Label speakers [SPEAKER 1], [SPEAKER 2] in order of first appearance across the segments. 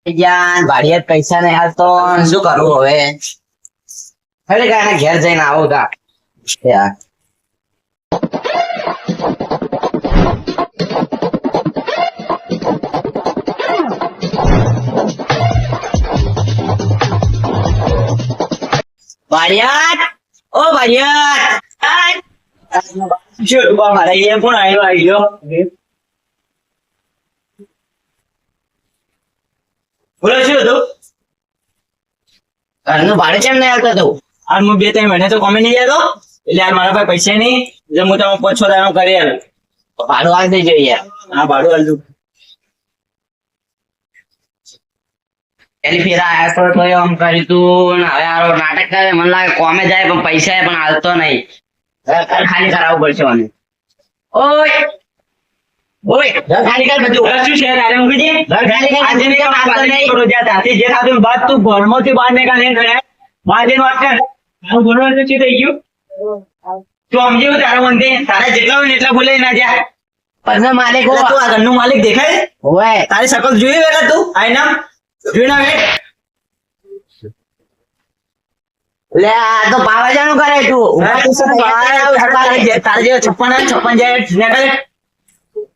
[SPEAKER 1] યાર ભાડિયાત પૈસા નહીં હાલતો શું કરવું હવે અરે કાંઈ ઘેર જઈને આવો કા યાર ભાડિયાત ઓ ભાડિયાત શું મારા એ કોણ આવ્યો બોલો શું હતું ઘરનું ભાડે કેમ નહીં આવતો તું
[SPEAKER 2] આ હું 2-3 મહિના તો કોમે નહીં જતો એટલે યાર મારા પાસે પૈસા નહીં એટલે હું તમે 5-6 દાડા કરી યાર
[SPEAKER 1] ભાડું આવી દેજો યાર
[SPEAKER 2] હા ભાડું હાલતું
[SPEAKER 1] પેલી ફેરા આવ્યા તો આમ કર્યું તું ને હવે આરો નાટક કરે મને લાગે કોમે જાય પણ પૈસા પણ હાલતો નહીં હવે ખાલી કરાવવું પડશે મને ઓય ઓય ઘર ખાલી કર બધું
[SPEAKER 2] શું છે અરે મુકીજી
[SPEAKER 1] ઘર ખાલી કર
[SPEAKER 2] આજે
[SPEAKER 1] આજે
[SPEAKER 2] કે
[SPEAKER 1] કેમ
[SPEAKER 2] વાત
[SPEAKER 1] આવતો
[SPEAKER 2] નહીં
[SPEAKER 1] નહીં
[SPEAKER 2] કરો જ્યાં તાથી જે થાતું બાદ તું ઘરમાંથી બહાર નીકળ નહીં કરે બહાર જઈને વાત કર હું બોલવાનું તો શું થઈ ગયું તું સમજ્યું તારા મનથી તારા જેટલા હોય ને એટલા ભૂલે ના જા
[SPEAKER 1] પણ માલિક
[SPEAKER 2] એટલે તું આ ઘરનું માલિક દેખાય
[SPEAKER 1] ઓય
[SPEAKER 2] તારી શકલ જોઈ વેલા તું આઈના જોઈ ના વે
[SPEAKER 1] લે આ તો પાવાજાનું કરે તું
[SPEAKER 2] તારા જેવા 56 જાય નીકળે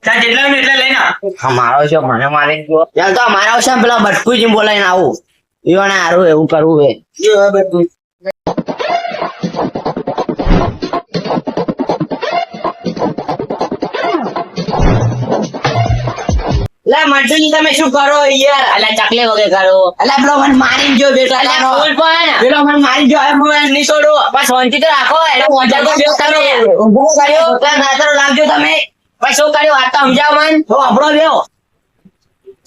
[SPEAKER 2] તાર જેટલા હોય ને એટલા લઈને આવ.
[SPEAKER 1] હા મારો છો મને માલિક જો ચાલ તો મારા આવશે ને પેલા બટકુજી બોલાઈને આવું ઈવાને હારું એવું કરવું હે લે મંટુજી તમે શું કરો યાર અલા ચકલે વગે કરો અલા પેલો મને મારીને જો બેટા અલા ફૂલ પણ પેલો મને મારી જો હવે હું નહીં છોડું બસ શાંતિ તો રાખો એટલે મોજા તો બેવ તમે ઊભો કર્યો તો નાતરો લાગજો તમે બસ શું કર્યું આ તો સમજાવ મન તો આપણો બેવ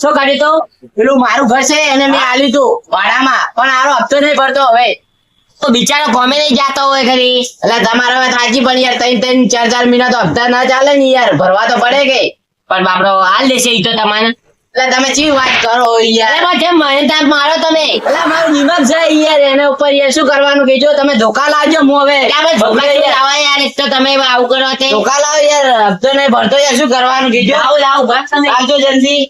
[SPEAKER 1] શું કર્યું તો પેલું મારું ઘર છે એને મેં આલ્યું તું ભાડામાં પણ આરો હપ્તો નહીં ભરતો હવે તો બિચારો ગમે નહીં જાતો હોય ખરી એટલે તમારે હવે થાકી પણ યાર 3-4 મહિના તો હપ્તા ના ચાલે ને યાર ભરવા તો પડે કે પણ બાપડો હાલ દેશે ઈ તો તમને એટલે તમે ચી વાત કરો યાર અરે જેમ મને તાર મારો તમે એટલે મારું દિમાગ છે યાર એને ઉપર યાર શું કરવાનું કીજો તમે ધોકા લાવજો હું હવે આપણે ધોકા લાવા યાર એક તો તમે આવું કરો તે ધોકા લાવ યાર હપ્તો નહીં ભરતો યાર શું કરવાનું કીજો લાવ બસ તમે આવજો જલ્દી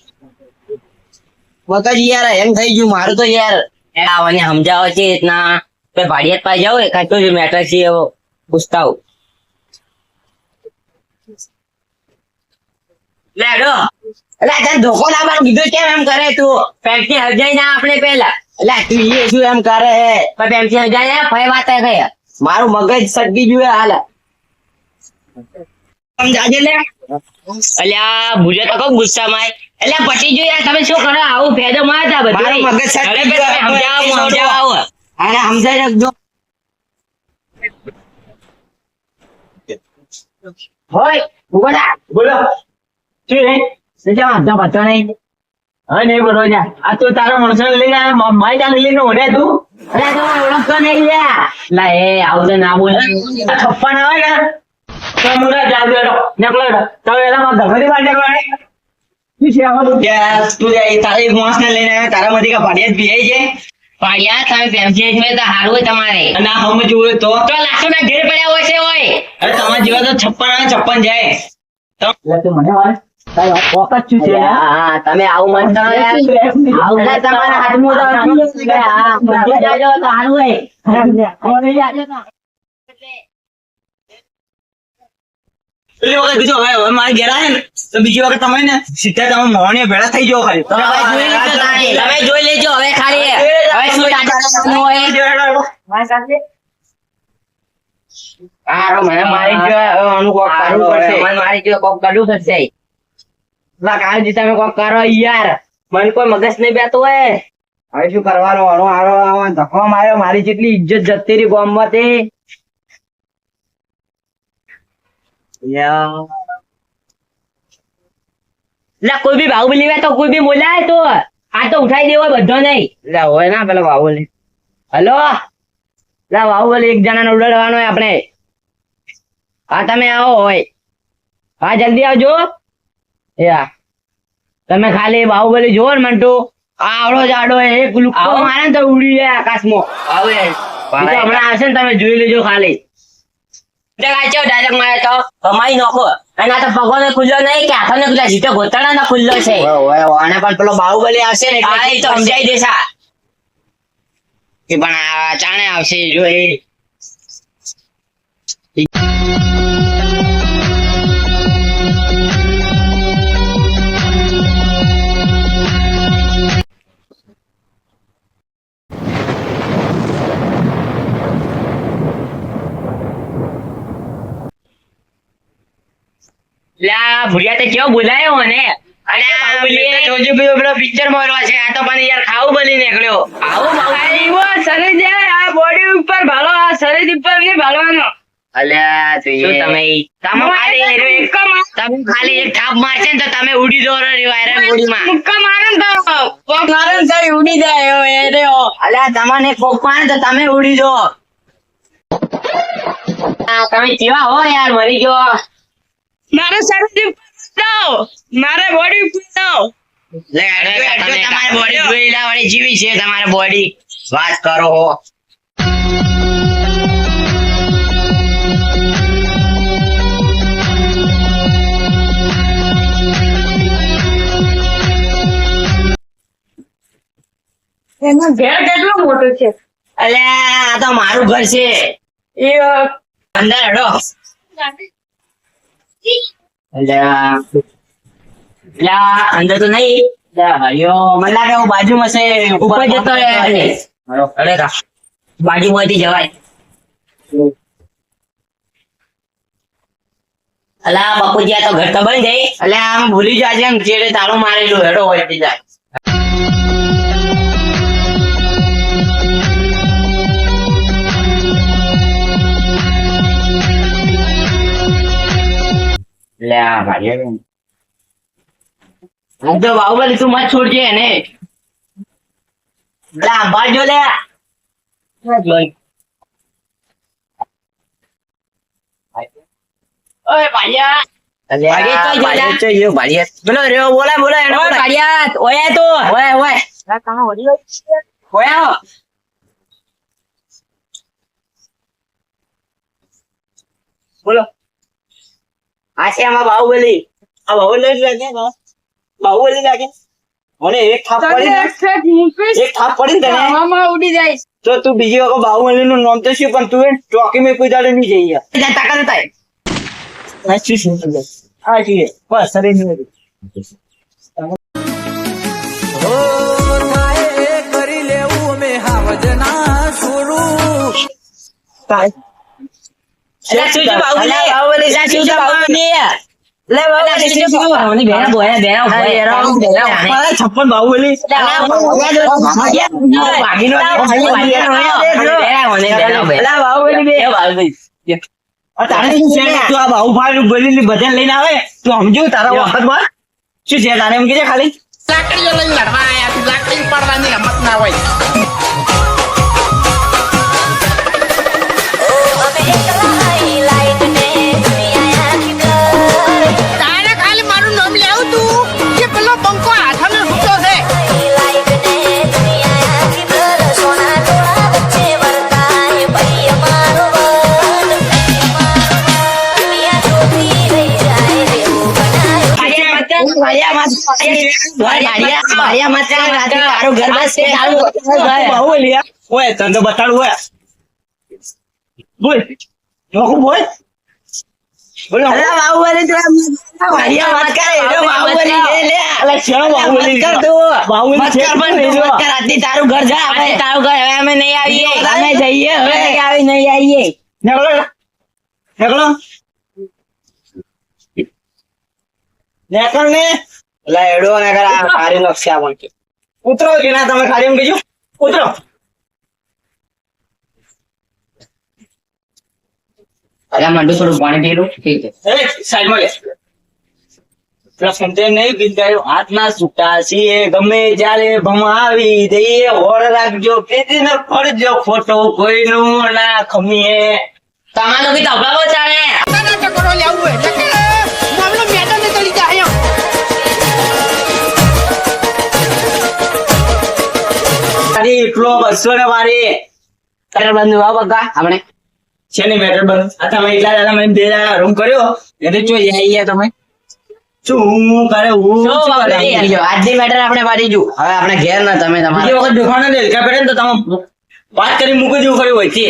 [SPEAKER 1] મગજ યાર હેંગ થઈ ગયું મારું તો યાર આવને સમજાવો છે ઇતના पे भाड़ियात पास जाओ एक तो जो मैटर सी है वो पूछता हूँ लेडो એટલે તને ધોકો લાવવાનું કીધું કેમ એમ કરે તું પેન્ટની હજાઈ ના આપણે પહેલા એટલે તું એ શું એમ કરે પણ પેન્ટની હજાઈ ના ફય વાત હે મારું મગજ સટકી ગયું હાલ સમજાજે લે અલ્યા ભૂલે તો કહું ગુસ્સામાં એટલે પછી જો યાર તમે શું કરો આવું ફેદો મારતા બધું મારું મગજ સટકી ગયું સમજાવો અરે સમજાઈ રાખજો હોય ઉભા
[SPEAKER 2] બોલો શું રે
[SPEAKER 1] સંજા વાંધો પડતો નહીં
[SPEAKER 2] હા નહીં બોલો જા આ તો તારો માણસો લઈને આવ્યા મારી ડાંગ લઈને ઓઢે તું
[SPEAKER 1] અરે તો ઓળખતો નહીં લ્યા લા એ આવું તો ના બોલ
[SPEAKER 2] 56 આવે ને તો મુરા જાદુ એનો નીકળો તો એલા માં ધમરી બાજે કરે શું છે આવું તું તારી માણસ ને લઈને આવ્યા તારા માંથી કા ભાડિયાત પીએ છે
[SPEAKER 1] પાડિયા તમે પેન્સિલ છે તો હારું હોય તમારે
[SPEAKER 2] અને આ હમ જોવે તો
[SPEAKER 1] લાખો ના ઘેર પડ્યા હોય છે હોય
[SPEAKER 2] અરે તમારા જેવા તો 56 આવે 56 જાય તો
[SPEAKER 1] તું મને વાત તારી વાત ફોકસ શું છે હા તમે આવું મન તો આવું તમારા હાથમાં તો હા બધે જાજો તો હારું હોય કોને જાજો તો
[SPEAKER 2] પેલી વખત કીધું હવે મારે ઘેર આવે ને તો બીજી વખત તમે ને સીધા તમે મોહણીએ ભેળા થઈ જાઓ ખાલી
[SPEAKER 1] તમે જોઈ લેજો હવે ખાલી હવે શું જાજો હોય મને મારી જો આનું કોક કરવું પડશે મને મારી જો કોક કરવું પડશે કાળજી તમે કોક કરો યાર મને કોઈ મગજ નહીં બેતું હોય હવે શું કરવાનું આરો ધક્કો માર્યો મારી જેટલી ઇજ્જત જતી રહી ગામમાં તે કોઈ બી બાહુબલી હોય તો કોઈ બી બોલાય તો આ તો ઉઠાઈ દેવો બધો નહીં એટલે હોય ના પેલો બાહુબલી હલો બાહુબલી એક જણા ને ઉડાડવાનો હોય આપણે હા તમે આવો હોય હા જલ્દી આવજો યા તમે ખાલી બાહુબલી જોવો ને મંટુ આવડો જાડો એક લુક્કો મારે ને તો ઉડી જાય આકાશમાં આવે હમણાં આવશે ને તમે જોઈ લેજો ખાલી ડાયરેક્ટ મારે તો કમાઈ નાખો અને આ તો પગોનો ખુલ્લો નહીં કે હાથોનો પેલા જીતો ગોતાળાનો ખુલ્લો છે.
[SPEAKER 2] ઓય આને પણ પેલો બાહુબલી આવશે ને એટલે
[SPEAKER 1] હા, એ તો સમજાઈ દેશે આ.
[SPEAKER 2] કે પણ આ ચાણે આવશે જો એ
[SPEAKER 1] લા ભુરિયા તે કેવો બોલાયો મને.
[SPEAKER 2] અરે બાહુબલી તો જોજો પેલો પિક્ચર મારવા છે આ તો પણ યાર ખાવું બની નીકળ્યો
[SPEAKER 1] આવું બાહુબલી.
[SPEAKER 2] શરીર આ બોડી ઉપર ભાલો આ શરીર ઉપર ને ભાલવાનો અલ્યા
[SPEAKER 1] શું તમે
[SPEAKER 2] તમે ખાલી એક થાપ મારશે ને તો તમે ઉડી દો વાયરલ બોડીમાં મુક્કા મારે ને તો કોક મારે ને તો ઉડી જાય એ રે અલ્યા તમને કોક મારે તો તમે ઉડી દો
[SPEAKER 1] તમે કેવા હો યાર મરી ગયો.
[SPEAKER 2] મારે શરીર મારે બોડી ઉપર તમારી બોડી જોઈ લા વળી જીવી છે તમારી બોડી વાત કરો હો
[SPEAKER 3] એનો ઘેર કેટલો મોટો છે?
[SPEAKER 2] અલ્યા આ તો મારું ઘર છે
[SPEAKER 3] એ
[SPEAKER 2] અંદર હેડો અલ્યા
[SPEAKER 1] લા અંદર તો નહીં.
[SPEAKER 2] મને લાગે હું બાજુમાં છે
[SPEAKER 1] ઉપર જતો રહે. અરે કા બાજુમાંથી જવાય. અલા બાપુજી આ તો ઘર તો બંધ છે.
[SPEAKER 2] અલ્યા આમ ભૂલી જાજે એમ ચેડે તાળું મારેલું હેડો હોય જાય લ્યા ભાઈ
[SPEAKER 1] હું તો બાહુબલી તું મત છોડજે એને.
[SPEAKER 2] લા બાજુ લે
[SPEAKER 1] ઓય ભાડિયા.
[SPEAKER 2] ભાડિયા પેલો રહ્યો બોલાય એને
[SPEAKER 1] ઓય
[SPEAKER 2] બોલાય.
[SPEAKER 1] ભાડિયા ઓય તો
[SPEAKER 2] ઓય ઓય
[SPEAKER 1] ઓય આવો.
[SPEAKER 2] બોલો આ છે આમાં બાહુબલી આ બાહુબલી જ લાગે ને? બાહુબલી લાગે મને એક થાપ પડી ને એક થાપ પડી ને તને
[SPEAKER 3] હવામાં ઉડી જાય.
[SPEAKER 2] તો તું બીજી વખત બાહુબલી નું નામ તો શું પણ તું એ ચોકી માં કોઈ દાડે નહીં જઈ યાર
[SPEAKER 1] ત્યાં તાકાત થાય.
[SPEAKER 2] આ શું બસ શરીર ની
[SPEAKER 1] અલા શું છે બાહુબલી?
[SPEAKER 2] અલા બાહુબલી,
[SPEAKER 1] અલા શું છે બાહુબલી?
[SPEAKER 2] લે બાહુબલી શું છે?
[SPEAKER 1] બાહુબલી બેરા બોયા બેરા બોયા.
[SPEAKER 2] મારા 56 બાહુબલી અલા બાહુબલી બે આ તારે શું છે તું આ બાહુભાઈ નું બોલી બધાને લઈને આવે તું સમજુ તારા વખતમાં શું છે તારે એમ કે ખાલી
[SPEAKER 4] લાકડીઓ લઈને લડવા આયા તું લાકડી પાડવાની હિંમત ના હોય તારે ખાલી મારું નામ લેવું તું કે પેલો બંકો હાથમાં સૂતો છે
[SPEAKER 2] બાહુબલી ઓય તને તો બતાડું ઓય બોલ નોકું બોલ બોલો બાહુબલી તું મત કરે બાહુબલી લે અલા શેનો બાહુબલી કર તું બાહુબલી છે તારું ઘર જા
[SPEAKER 1] હવે તારું ઘર હવે અમે નહીં આવીએ.
[SPEAKER 2] અમે જઈએ હવે
[SPEAKER 1] આવી નહીં આવીએ.
[SPEAKER 2] નીકળો નીકળો નીકળ ને એટલે એડો ને કર આ મારી નકશા પણ ઉતરો કે ના તમે ખાલી એમ કીધું ઉતરો
[SPEAKER 1] અલા મંડુ થોડું પાણી પીલું. ઠીક છે.
[SPEAKER 2] એ સાઈડમાં લે પેલા સંતે નહીં ગીત ગાયું હાથના છૂટા છીએ ગમે જ્યારે ભમાવી દઈએ હોળ રાખજો પ્રીતિ ને ફરજો ફોટો કોઈનું ના ખમીએ
[SPEAKER 1] તમારું બી તબલા ચાલે.
[SPEAKER 4] તારા ટકરો લેવું હોય ટકરો મામલો મેદાને ચડી જાય
[SPEAKER 2] તારી એટલો 200 ને વારી
[SPEAKER 1] તારે બંધ આવો બગા આપણે
[SPEAKER 2] શેની મેટર બન આ તમે એટલા દાડા મને 2 દાડા રૂમ કર્યો એટલે ચો યાર તમે શું હું કરે હું
[SPEAKER 1] જો
[SPEAKER 2] શું કરે?
[SPEAKER 1] બાપુજી, આજની મેટર આપણે પાડીશું. હવે આપણે ઘેર ના તમે
[SPEAKER 2] બીજી
[SPEAKER 1] તમારા
[SPEAKER 2] વખત દુકાને ને હેલકા પડે ને તો તમે વાત કરી મૂકી દેવું ખરી હોય છે